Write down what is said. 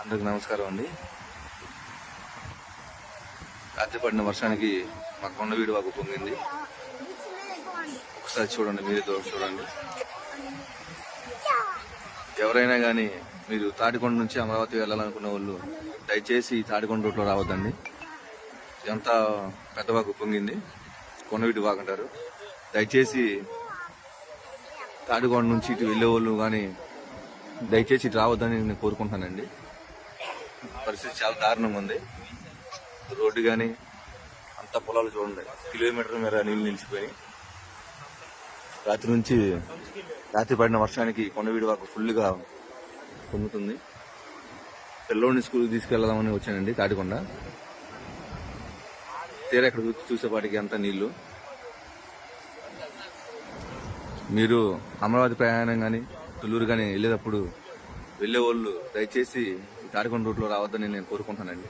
అందరికి నమస్కారం అండి. రాత్రి పడిన వర్షానికి మా కొండవీడు వాగు పొంగింది. ఒకసారి చూడండి, మీరుతో చూడండి. ఎవరైనా కానీ మీరు తాడికొండ నుంచి అమరావతి వెళ్ళాలనుకున్న వాళ్ళు దయచేసి తాడికొండ రూట్లో రావద్దండి. ఎంత పెద్ద వాగు పొంగింది, కొండవీడు వాగు అంటారు. దయచేసి తాడికొండ నుంచి ఇటు వెళ్ళే వాళ్ళు కానీ దయచేసి ఇటు రావద్దని నేను కోరుకుంటానండి. పరిస్థితి చాలా దారుణంగా ఉంది. రోడ్డు కానీ అంత పొలాలు చూడండి, కిలోమీటర్ మేర నీళ్ళు నిలిచిపోయి. రాత్రి పడిన వర్షానికి కొండవీడు వాగు ఫుల్గా పొంగుతుంది. పిల్లోడిని స్కూల్కి తీసుకెళ్దామని వచ్చానండి తాడికొండ. తీరా ఇక్కడ చూసేపాటికి అంత నీళ్లు. మీరు అమరావతి ప్రయాణం కానీ తుళ్ళూరు కానీ వెళ్ళేటప్పుడు వెళ్ళే వాళ్ళు దయచేసి తాడికొండ రూట్లో రావద్దని నేను కోరుకుంటానండి.